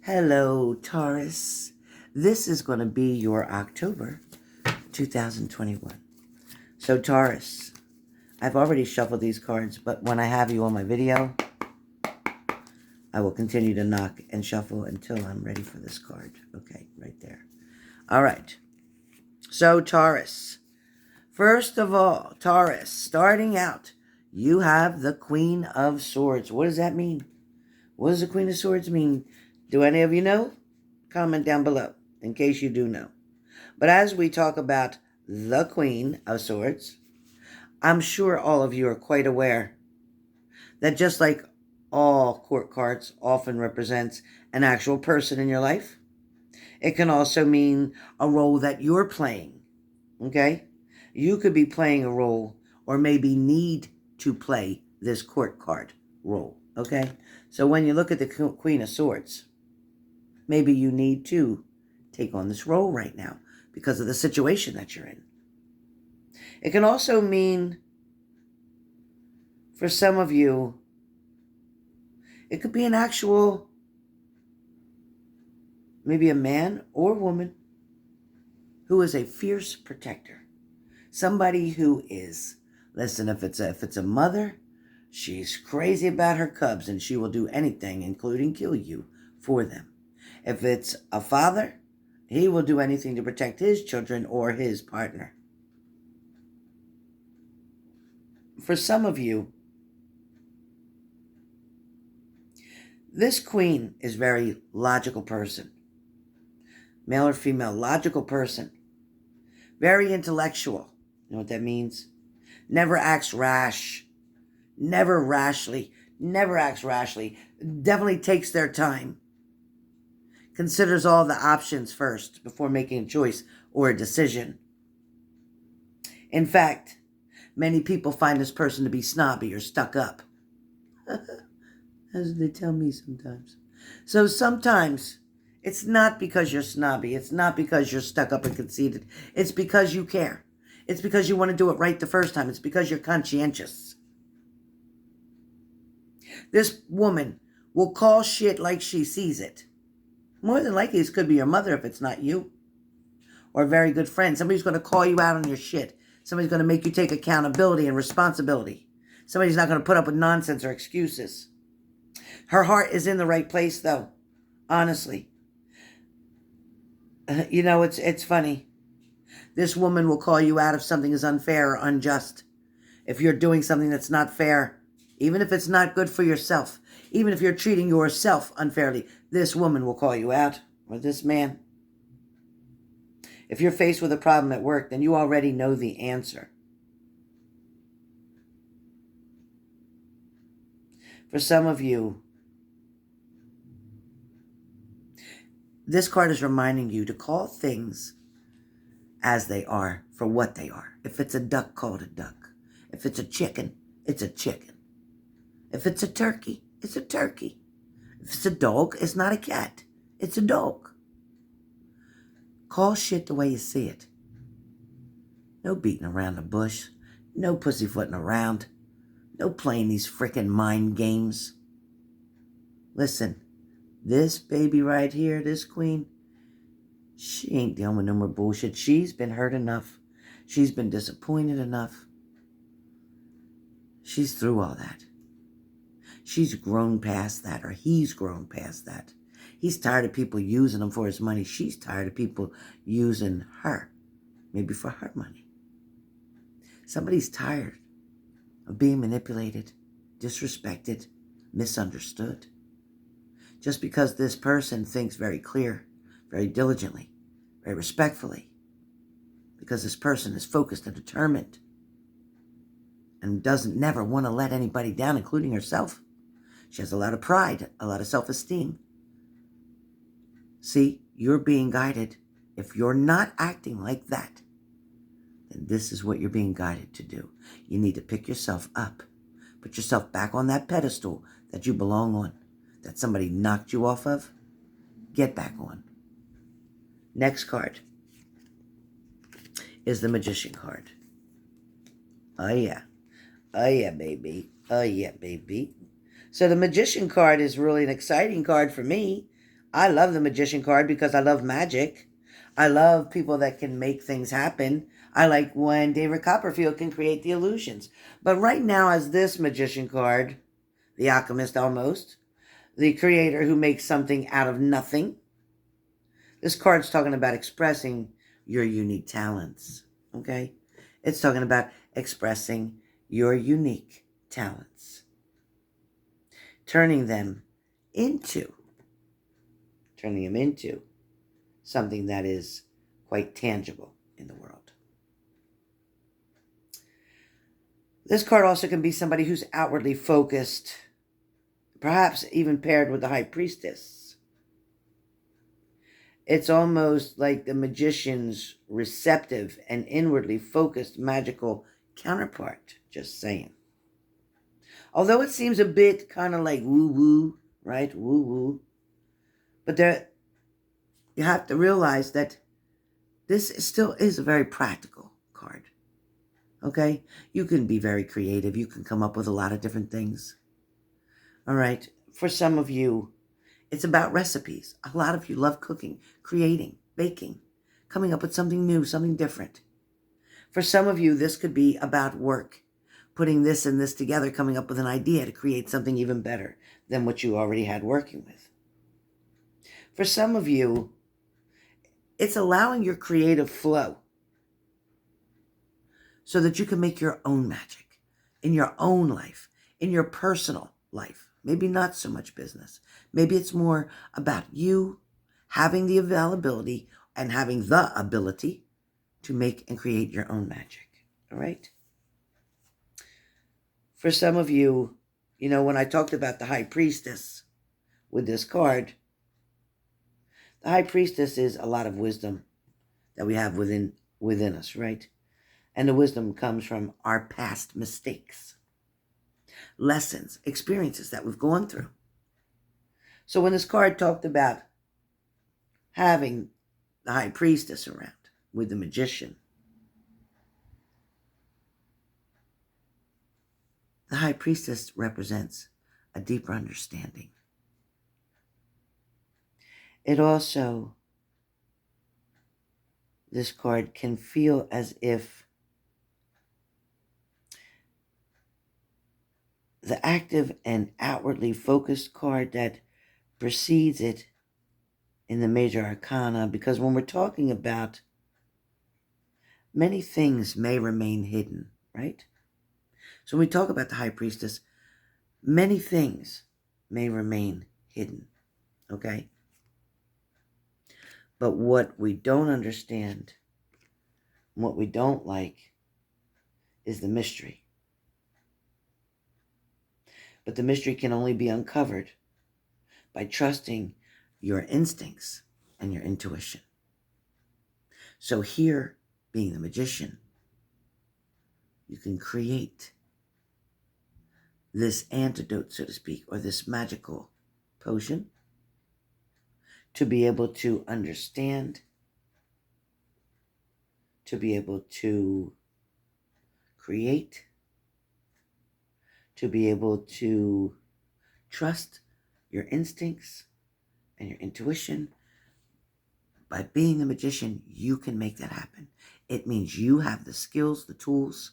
Hello, Taurus. This is going to be your October 2021. So, Taurus, I've already shuffled these cards, but when I have you on my video, I will continue to knock and shuffle until I'm ready for this card. Okay, right there. All right. So, Taurus, first of all, Taurus, starting out, you have the Queen of Swords. What does that mean? What does the Queen of Swords mean? Do any of you know? Comment down below in case you do know. But as we talk about the Queen of Swords, I'm sure all of you are quite aware that just like all court cards often represents an actual person in your life, it can also mean a role that you're playing, okay? You could be playing a role or maybe need to play this court card role, okay? So when you look at the Queen of Swords, maybe you need to take on this role right now because of the situation that you're in. It can also mean, for some of you, it could be an actual, maybe a man or woman who is a fierce protector. Somebody who is, listen, if it's a mother, she's crazy about her cubs and she will do anything, including kill you, for them. If it's a father, he will do anything to protect his children or his partner. For some of you, this queen is a very logical person. Male or female, logical person. Very intellectual. You know what that means? Never acts rash. Never rashly. Never acts rashly. Definitely takes their time. Considers all the options first before making a choice or a decision. In fact, many people find this person to be snobby or stuck up. As they tell me sometimes. So sometimes it's not because you're snobby. It's not because you're stuck up and conceited. It's because you care. It's because you want to do it right the first time. It's because you're conscientious. This woman will call shit like she sees it. More than likely, this could be your mother if it's not you. Or a very good friend. Somebody's going to call you out on your shit. Somebody's going to make you take accountability and responsibility. Somebody's not going to put up with nonsense or excuses. Her heart is in the right place, though. Honestly. You know, it's funny. This woman will call you out if something is unfair or unjust. If you're doing something that's not fair. Even if it's not good for yourself. Even if you're treating yourself unfairly. This woman will call you out. Or this man. If you're faced with a problem at work, then you already know the answer. For some of you, this card is reminding you to call things as they are for what they are. If it's a duck, call it a duck. If it's a chicken, it's a chicken. If it's a turkey, it's a turkey. If it's a dog, it's not a cat. It's a dog. Call shit the way you see it. No beating around the bush. No pussyfooting around. No playing these frickin' mind games. Listen, this baby right here, this queen, she ain't dealing with no more bullshit. She's been hurt enough. She's been disappointed enough. She's through all that. She's grown past that, or he's grown past that. He's tired of people using him for his money. She's tired of people using her, maybe for her money. Somebody's tired of being manipulated, disrespected, misunderstood. Just because this person thinks very clear, very diligently, very respectfully, because this person is focused and determined and doesn't never want to let anybody down, including herself. She has a lot of pride, a lot of self-esteem. See, you're being guided. If you're not acting like that, then this is what you're being guided to do. You need to pick yourself up. Put yourself back on that pedestal that you belong on, that somebody knocked you off of. Get back on. Next card is the Magician card. Oh, yeah. Oh, yeah, baby. Oh, yeah, baby. So the Magician card is really an exciting card for me. I love the Magician card because I love magic. I love people that can make things happen. I like when David Copperfield can create the illusions. But right now, as this Magician card, the alchemist almost, the creator who makes something out of nothing, this card's talking about expressing your unique talents, okay? It's talking about expressing your unique talents, turning them into something that is quite tangible in the world. This card also can be somebody who's outwardly focused, perhaps even paired with the High Priestess. It's almost like the magician's receptive and inwardly focused magical counterpart, just saying. Although it seems a bit kind of like woo-woo, right? Woo-woo. But you have to realize that this still is a very practical card. Okay? You can be very creative. You can come up with a lot of different things. All right? For some of you, it's about recipes. A lot of you love cooking, creating, baking, coming up with something new, something different. For some of you, this could be about work, putting this and this together, coming up with an idea to create something even better than what you already had working with. For some of you, it's allowing your creative flow so that you can make your own magic in your own life, in your personal life. Maybe not so much business. Maybe it's more about you having the availability and having the ability to make and create your own magic. All right? For some of you, when I talked about the High Priestess with this card, the High Priestess is a lot of wisdom that we have within us, right? And the wisdom comes from our past mistakes, lessons, experiences that we've gone through. So when this card talked about having the High Priestess around with the Magician, the High Priestess represents a deeper understanding. It also, this card can feel as if the active and outwardly focused card that precedes it in the major arcana, because when we're talking about many things may remain hidden, right? So when we talk about the High Priestess, many things may remain hidden, okay? But what we don't understand, what we don't like, is the mystery. But the mystery can only be uncovered by trusting your instincts and your intuition. So here, being the Magician, you can create this antidote, so to speak, or this magical potion to be able to understand, to be able to create, to be able to trust your instincts and your intuition. By being a magician, you can make that happen. It means you have the skills, the tools,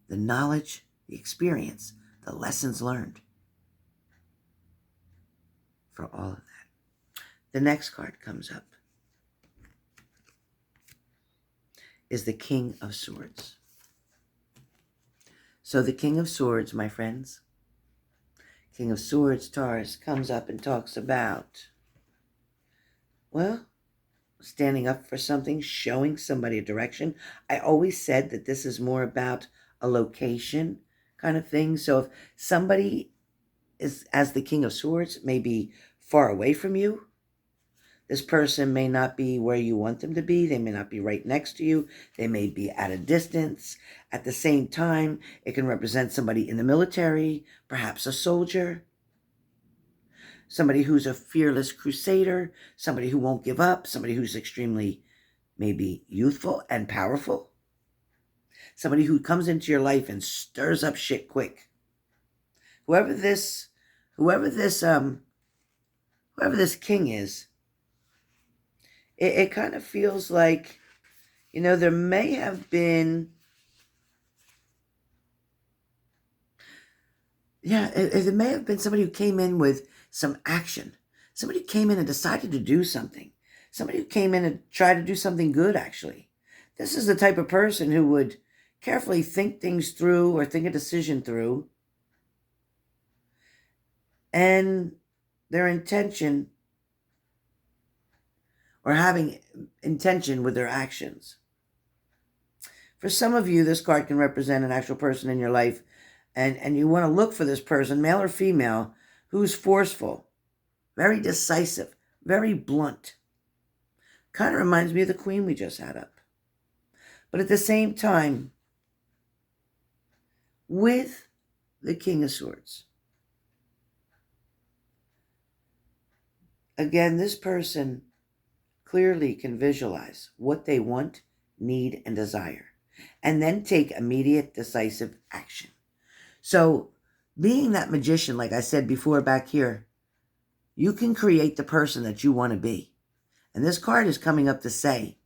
the knowledge, the experience, the lessons learned for all of that. The next card comes up is the King of Swords. So the King of Swords, my friends, King of Swords, Taurus, comes up and talks about, well, standing up for something, showing somebody a direction. I always said that this is more about a location kind of thing. So if somebody is, as the King of Swords, may be far away from you, this person may not be where you want them to be. They may not be right next to you. They may be at a distance. At the same time, it can represent somebody in the military, perhaps a soldier, somebody who's a fearless crusader, somebody who won't give up, somebody who's extremely maybe youthful and powerful, somebody who comes into your life and stirs up shit quick. Whoever this king is, it kind of feels like, there may have been, it may have been somebody who came in with some action. Somebody who came in and decided to do something. Somebody who came in and tried to do something good, actually. This is the type of person who would carefully think things through or think a decision through. And their intention, or having intention with their actions. For some of you, this card can represent an actual person in your life, and you want to look for this person, male or female, who's forceful, very decisive, very blunt. Kind of reminds me of the Queen we just had up. But at the same time, with the King of Swords, again, this person clearly can visualize what they want, need, and desire, and then take immediate, decisive action. So, being that magician, like I said before back here, you can create the person that you want to be. And this card is coming up to say,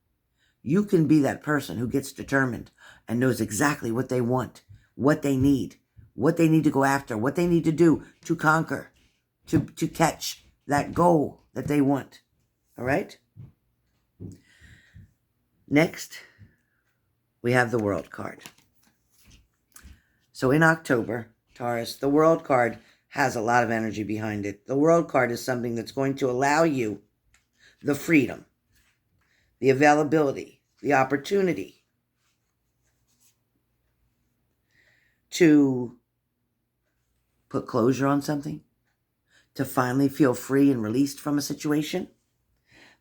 you can be that person who gets determined and knows exactly what they want, what they need to go after, what they need to do to conquer, to catch that goal that they want. All right? Next, we have the World card. So in October, Taurus, the World card has a lot of energy behind it. The World card is something that's going to allow you the freedom, the availability, the opportunity to put closure on something, to finally feel free and released from a situation.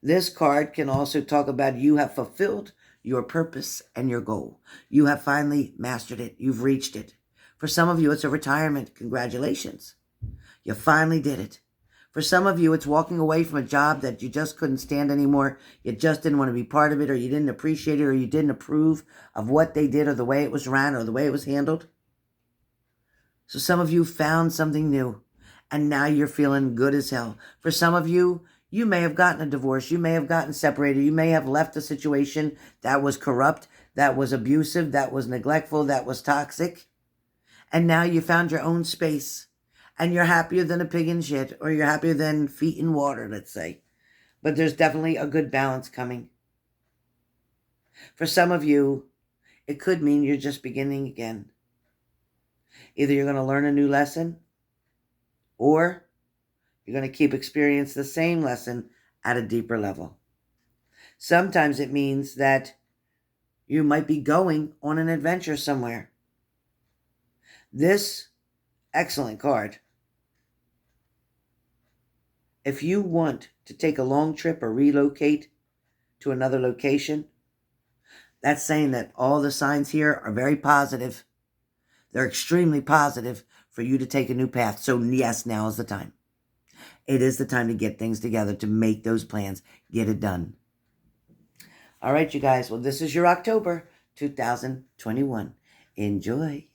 This card can also talk about you have fulfilled your purpose and your goal. You have finally mastered it. You've reached it. For some of you, it's a retirement. Congratulations. You finally did it. For some of you, it's walking away from a job that you just couldn't stand anymore. You just didn't want to be part of it, or you didn't appreciate it, or you didn't approve of what they did, or the way it was ran, or the way it was handled. So some of you found something new, and now you're feeling good as hell. For some of you, you may have gotten a divorce. You may have gotten separated. You may have left a situation that was corrupt, that was abusive, that was neglectful, that was toxic. And now you found your own space. And you're happier than a pig in shit, or you're happier than feet in water, let's say. But there's definitely a good balance coming. For some of you, it could mean you're just beginning again. Either you're going to learn a new lesson, or you're going to keep experiencing the same lesson at a deeper level. Sometimes it means that you might be going on an adventure somewhere. This excellent card. If you want to take a long trip or relocate to another location, that's saying that all the signs here are very positive. They're extremely positive for you to take a new path. So yes, now is the time. It is the time to get things together, to make those plans, get it done. All right, you guys. Well, this is your October 2021. Enjoy.